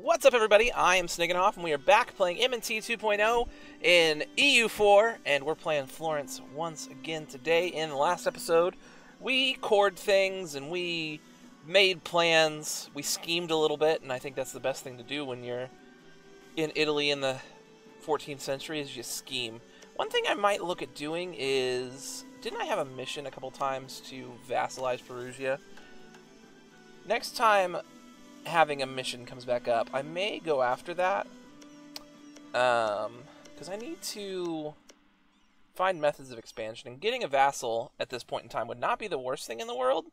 What's up, everybody? I am Snigginoff, and we are back playing M&T 2.0 in EU4, and we're playing Florence once again today. In the last episode, we cored things, and we made plans. We schemed a little bit, and I think that's the best thing to do when you're in Italy in the 14th century, is just scheme. One thing I might look at doing is... Didn't I have a mission a couple times to vassalize Perugia? Next time having a mission comes back up, I may go after that, because I need to find methods of expansion, and getting a vassal at this point in time would not be the worst thing in the world,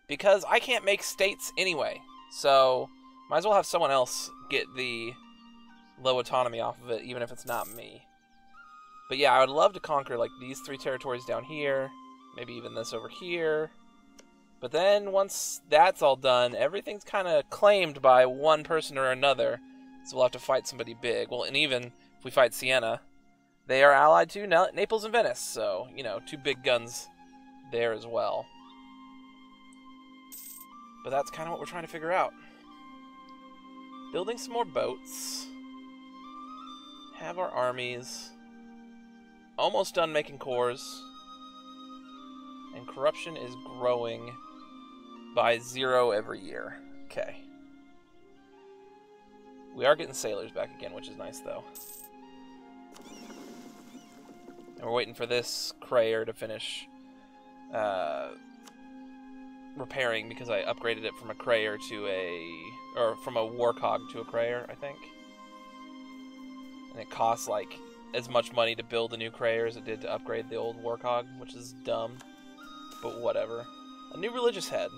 because I can't make states anyway, so might as well have someone else get the low autonomy off of it, even if it's not me. But yeah, I would love to conquer like these 3 territories down here, maybe even this over here. But then, once that's all done, everything's kind of claimed by one person or another, so we'll have to fight somebody big. Well, and even if we fight Siena, they are allied to Naples and Venice, so, you know, 2 big guns there as well. But that's kind of what we're trying to figure out. Building some more boats. Have our armies. Almost done making cores. And corruption is growing by 0 every year. Okay. We are getting sailors back again, which is nice, though. And we're waiting for this Crayer to finish repairing, because I upgraded it from a Crayer to a... or from a Warcog to a Crayer, I think. And it costs, like, as much money to build a new Crayer as it did to upgrade the old Warcog, which is dumb. But whatever. A new religious head.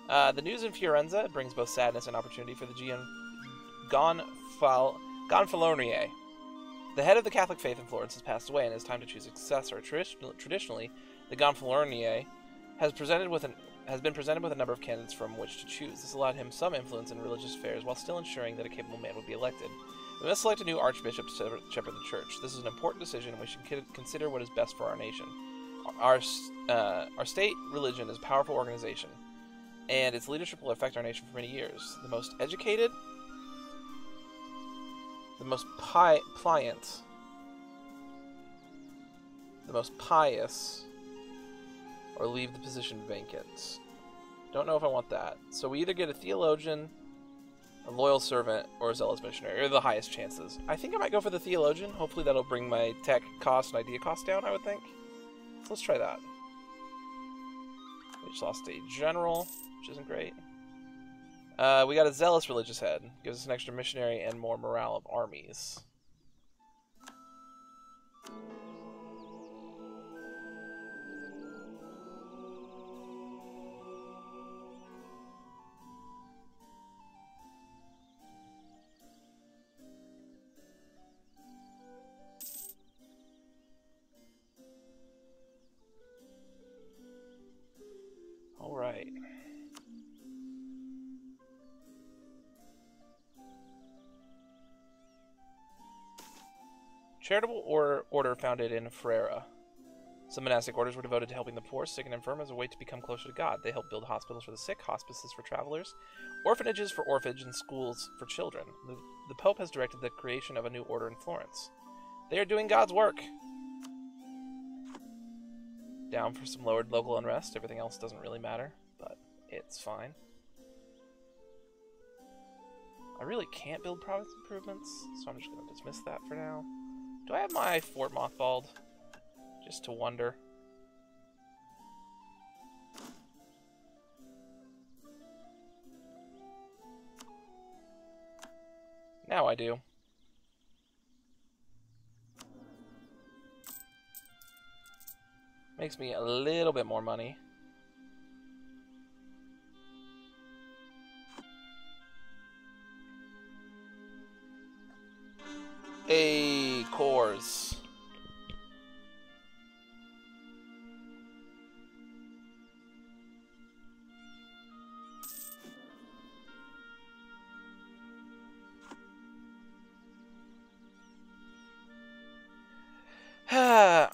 The news in Fiorenza brings both sadness and opportunity for the Gonfalonier. The head of the Catholic faith in Florence has passed away, and it is time to choose a successor. Traditionally, the Gonfalonier has been presented with a number of candidates from which to choose. This allowed him some influence in religious affairs, while still ensuring that a capable man would be elected. We must select a new archbishop to shepherd the church. This is an important decision, and we should consider what is best for our nation. Our state religion is a powerful organization, and its leadership will affect our nation for many years. The most educated, the most pliant, the most pious, or leave the position vacant. Don't know if I want that. So we either get a theologian, a loyal servant, or a zealous missionary, or the highest chances. I think I might go for the theologian. Hopefully that'll bring my tech cost and idea cost down, I would think. So let's try that. We just lost a general, which isn't great. We got a zealous religious head. Gives us an extra missionary and more morale of armies. Alright. Charitable Order founded in Ferrara. Some monastic orders were devoted to helping the poor, sick, and infirm as a way to become closer to God. They helped build hospitals for the sick, hospices for travelers, orphanages for orphans, and schools for children. The Pope has directed the creation of a new order in Florence. They are doing God's work. Down for some lowered local unrest. Everything else doesn't really matter, but it's fine. I really can't build province improvements, so I'm just going to dismiss that for now. Do I have my fort mothballed? Just to wonder. Now I do. Makes me a little bit more money. Hey, cores.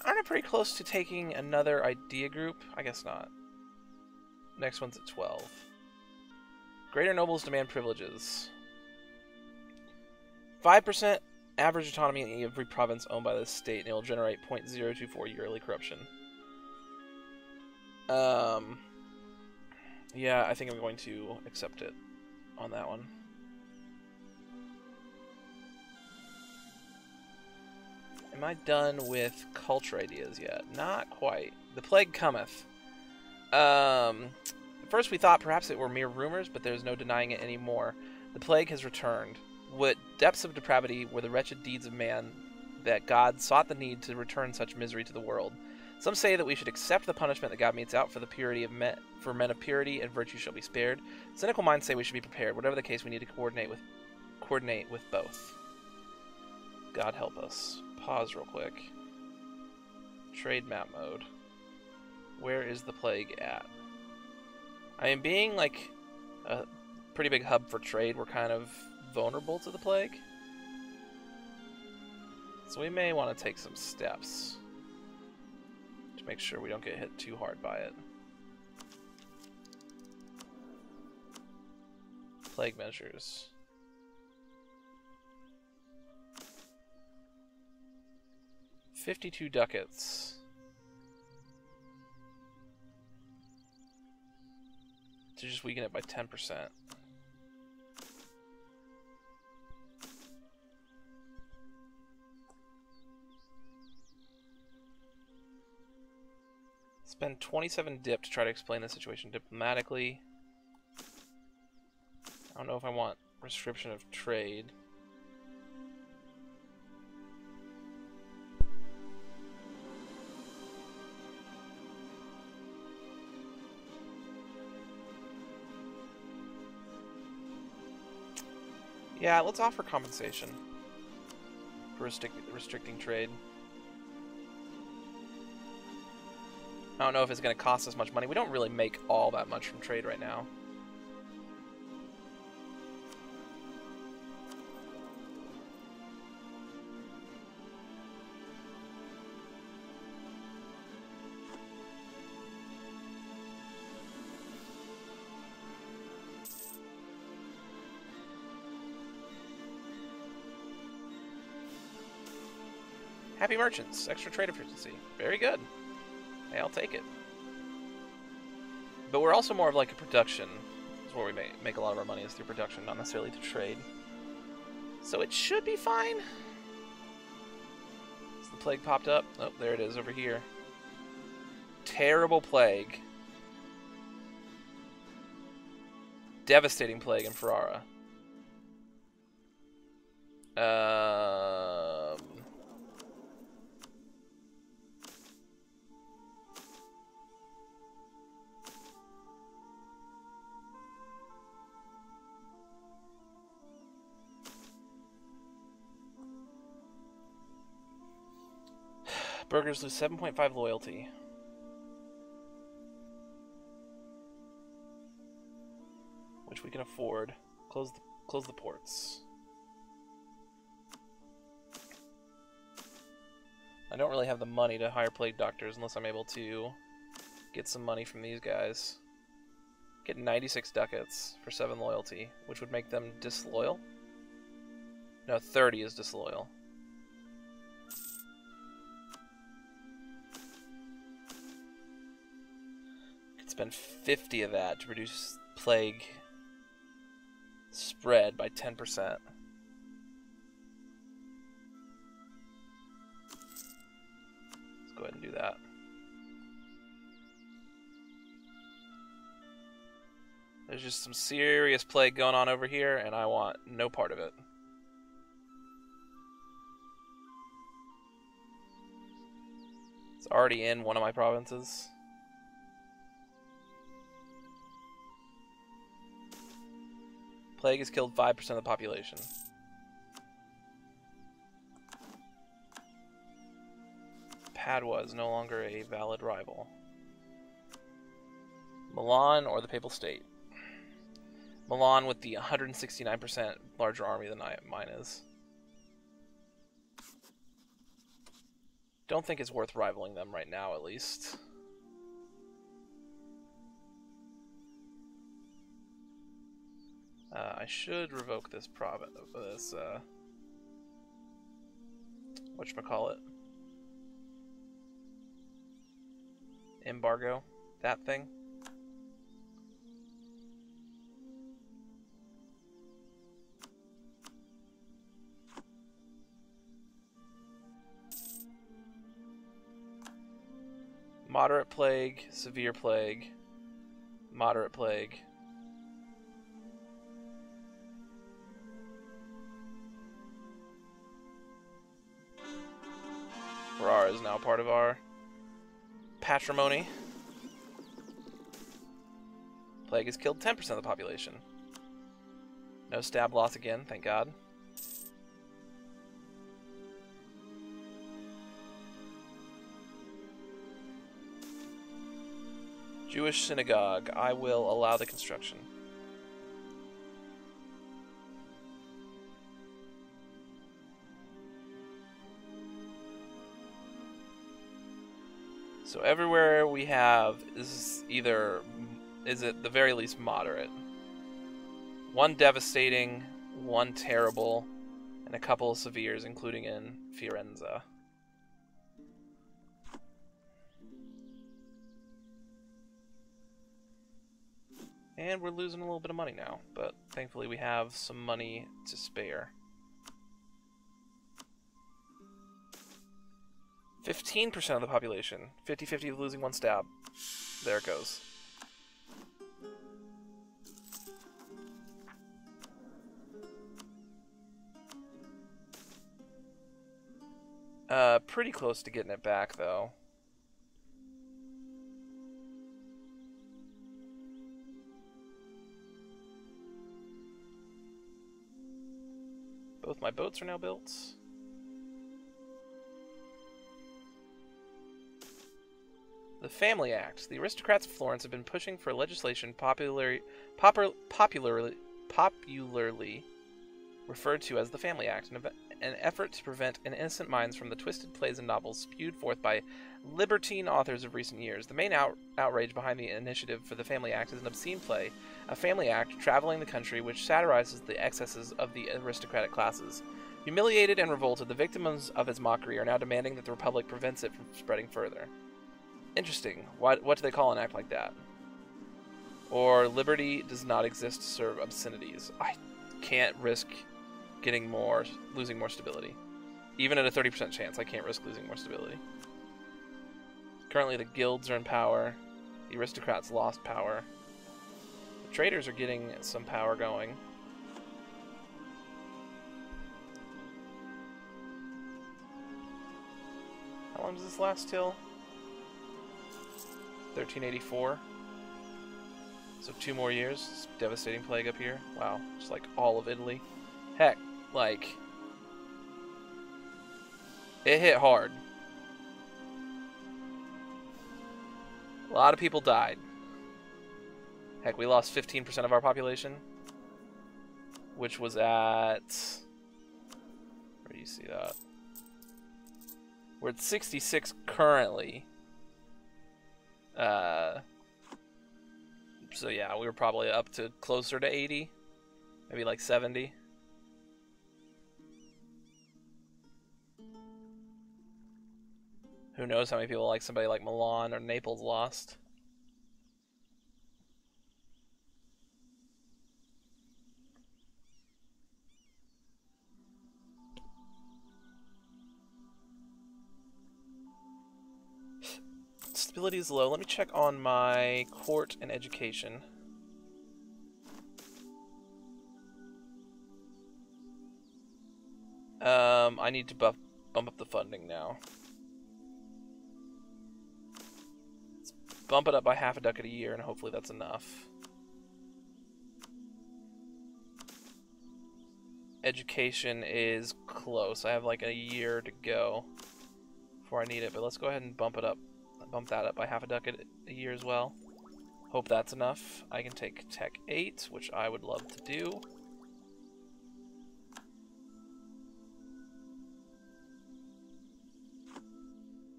Aren't I pretty close to taking another idea group? I guess not. Next one's at 12. Greater nobles demand privileges. 5% average autonomy in every province owned by the state, and it will generate 0.024 yearly corruption. Yeah, I think I'm going to accept it on that one. Am I done with culture ideas yet? Not quite. The plague cometh. At first we thought perhaps it were mere rumors, but there's no denying it anymore. The plague has returned. What depths of depravity were the wretched deeds of man that God sought the need to return such misery to the world? Some say that we should accept the punishment that God metes out for the purity of men, for men of purity, and virtue shall be spared. Cynical minds say we should be prepared. Whatever the case, we need to coordinate with both. God help us. Pause real quick. Trade map mode. Where is the plague at? I mean, being like a pretty big hub for trade, we're kind of vulnerable to the plague. So we may want to take some steps to make sure we don't get hit too hard by it. Plague measures. $52 ducats. To just weaken it by 10%. Spend 27 dip to try to explain the situation diplomatically. I don't know if I want restriction of trade. Yeah, let's offer compensation for restricting trade. I don't know if it's going to cost us much money. We don't really make all that much from trade right now. Happy merchants, extra trade efficiency. Very good. Hey, I'll take it. But we're also more of like a production. That's where we make a lot of our money, is through production, not necessarily to trade. So it should be fine. Has the plague popped up? Oh, there it is over here. Terrible plague. Devastating plague in Ferrara. Burghers lose 7.5 loyalty. Which we can afford. Close the ports. I don't really have the money to hire plague doctors unless I'm able to get some money from these guys. Get 96 ducats for 7 loyalty, which would make them disloyal. No, 30 is disloyal. Spend 50 of that to reduce plague spread by 10%. Let's go ahead and do that. There's just some serious plague going on over here, and I want no part of it. It's already in one of my provinces. Plague has killed 5% of the population. Padua is no longer a valid rival. Milan or the Papal State? Milan with the 169% larger army than mine is. Don't think it's worth rivaling them right now, at least. I should revoke this whatchamacallit? Embargo. That thing. Moderate plague, severe plague, moderate plague. Ferrara is now part of our patrimony. Plague has killed 10% of the population. No stab loss again, thank God. Jewish synagogue. I will allow the construction. So everywhere we have is at the very least moderate. One devastating, one terrible, and a couple of severes, including in Florence. And we're losing a little bit of money now, but thankfully we have some money to spare. 15% of the population. 50-50 losing one stab. There it goes. Pretty close to getting it back, though. Both my boats are now built. The Family Act. The aristocrats of Florence have been pushing for legislation popularly referred to as the Family Act, an effort to prevent innocent minds from the twisted plays and novels spewed forth by libertine authors of recent years. The main outrage behind the initiative for the Family Act is an obscene play, a family act traveling the country which satirizes the excesses of the aristocratic classes. Humiliated and revolted, the victims of its mockery are now demanding that the Republic prevents it from spreading further. Interesting. What do they call an act like that? Or liberty does not exist to serve obscenities. I can't risk losing more stability. Even at a 30% chance, I can't risk losing more stability. Currently the guilds are in power. The aristocrats lost power. The traders are getting some power going. How long does this last till? 1384. So 2 more years. Devastating plague up here. Wow, just like all of Italy. Heck, like it hit hard. A lot of people died. Heck, we lost 15% of our population, which was at, where do you see that? We're at 66 currently. So yeah, we were probably up to closer to 80, maybe like 70. Who knows how many people like somebody like Milan or Naples lost. Stability is low. Let me check on my court and education. I need to bump up the funding now. Let's bump it up by half a ducat a year, and hopefully that's enough. Education is close. I have like a year to go before I need it, but let's go ahead and bump it up. Bump that up by half a ducat a year as well. Hope that's enough. I can take Tech 8, which I would love to do.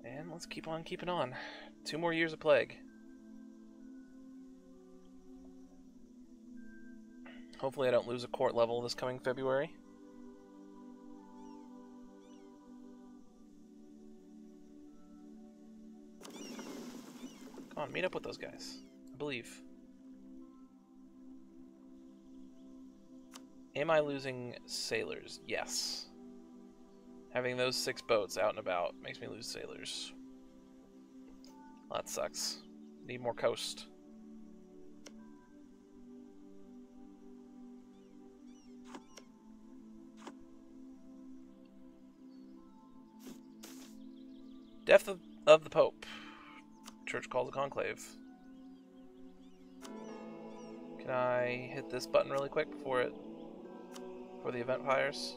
And let's keep on keeping on. 2 more years of plague. Hopefully I don't lose a court level this coming February. Come on, meet up with those guys. I believe. Am I losing sailors? Yes. Having those 6 boats out and about makes me lose sailors. Well, that sucks. Need more coast. Death of the Pope. Church calls a conclave. Can I hit this button really quick before the event fires?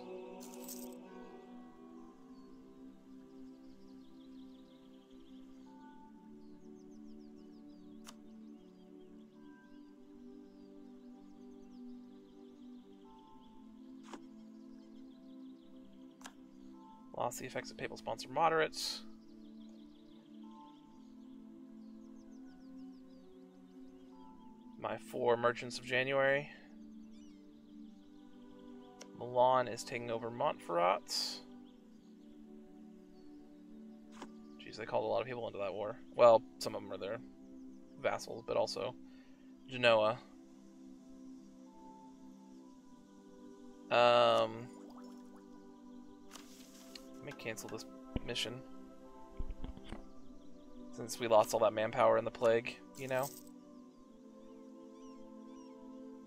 Lost the effects of papal sponsor moderates. My 4 merchants of January. Milan is taking over Montferrat. Jeez, they called a lot of people into that war. Well, some of them are their vassals, but also Genoa. Let me cancel this mission. Since we lost all that manpower in the plague, you know?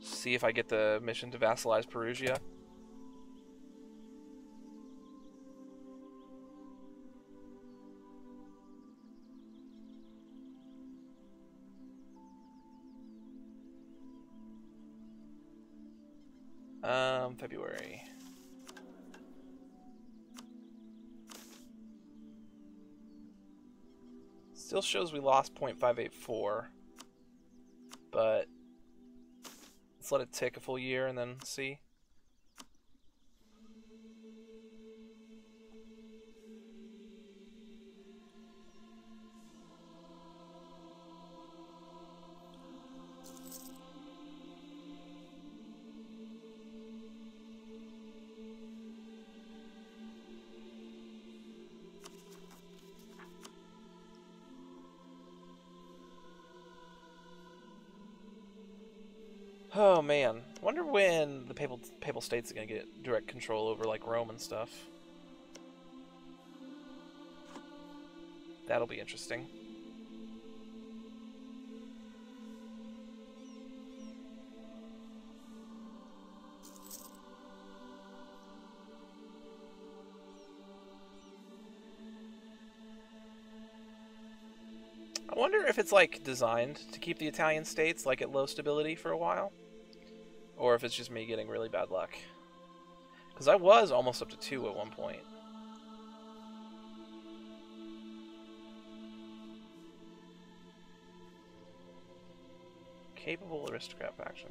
See if I get the mission to vassalize Perugia. February. Still shows we lost 0.584, but let's let it tick a full year and then see. Oh man, wonder when the papal states are gonna get direct control over like Rome and stuff. That'll be interesting. I wonder if it's like designed to keep the Italian states like at low stability for a while, or if it's just me getting really bad luck. Because I was almost up to 2 at one point. Capable aristocrat faction.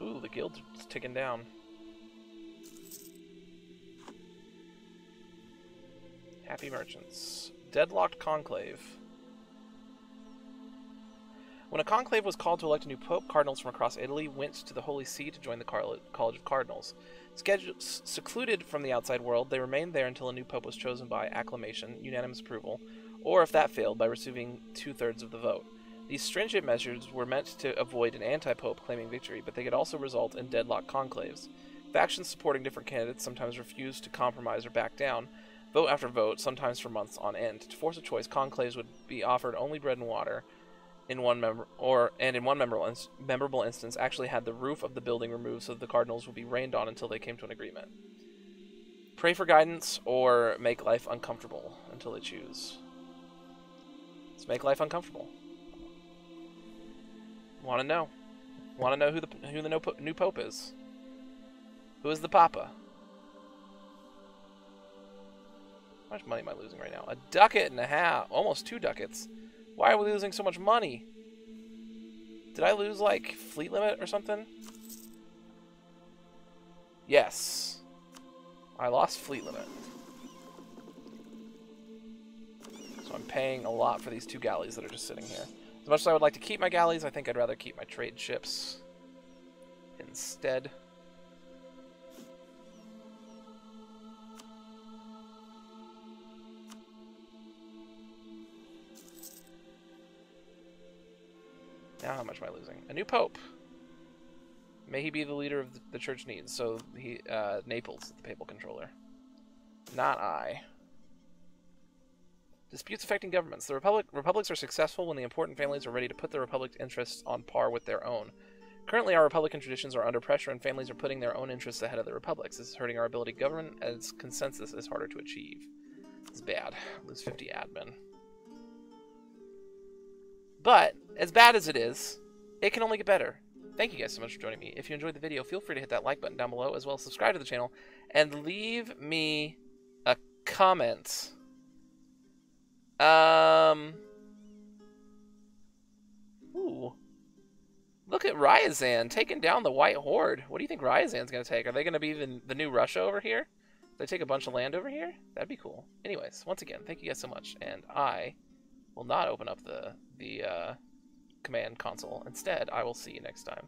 Ooh, the guild's ticking down. Happy merchants. Deadlocked conclave. When a conclave was called to elect a new pope, cardinals from across Italy went to the Holy See to join the College of Cardinals. Secluded from the outside world, they remained there until a new pope was chosen by acclamation, unanimous approval, or if that failed, by receiving 2/3 of the vote. These stringent measures were meant to avoid an anti-pope claiming victory, but they could also result in deadlocked conclaves. Factions supporting different candidates sometimes refused to compromise or back down, vote after vote, sometimes for months on end. To force a choice, conclaves would be offered only bread and water. In one memorable instance, actually had the roof of the building removed so that the cardinals would be rained on until they came to an agreement. Pray for guidance or make life uncomfortable until they choose. Let's make life uncomfortable. Want to know? Want to know who the new pope is? Who is the Papa? How much money am I losing right now? 1.5 ducats, almost 2 ducats. Why are we losing so much money? Did I lose, like, fleet limit or something? Yes. I lost fleet limit. So I'm paying a lot for these 2 galleys that are just sitting here. As much as I would like to keep my galleys, I think I'd rather keep my trade ships instead. Now how much am I losing? A new pope. May he be the leader of the church needs. So he, Naples, the papal controller. Not I. Disputes affecting governments. The republics are successful when the important families are ready to put the republic's interests on par with their own. Currently, our republican traditions are under pressure and families are putting their own interests ahead of the republic's. This is hurting our ability to govern as consensus is harder to achieve. It's bad. Lose 50 admin. But, as bad as it is, it can only get better. Thank you guys so much for joining me. If you enjoyed the video, feel free to hit that like button down below, as well as subscribe to the channel, and leave me a comment. Ooh. Look at Ryazan taking down the White Horde. What do you think Ryazan's going to take? Are they going to be the new Russia over here? Do they take a bunch of land over here? That'd be cool. Anyways, once again, thank you guys so much, and I will not open up the command console. Instead, I will see you next time.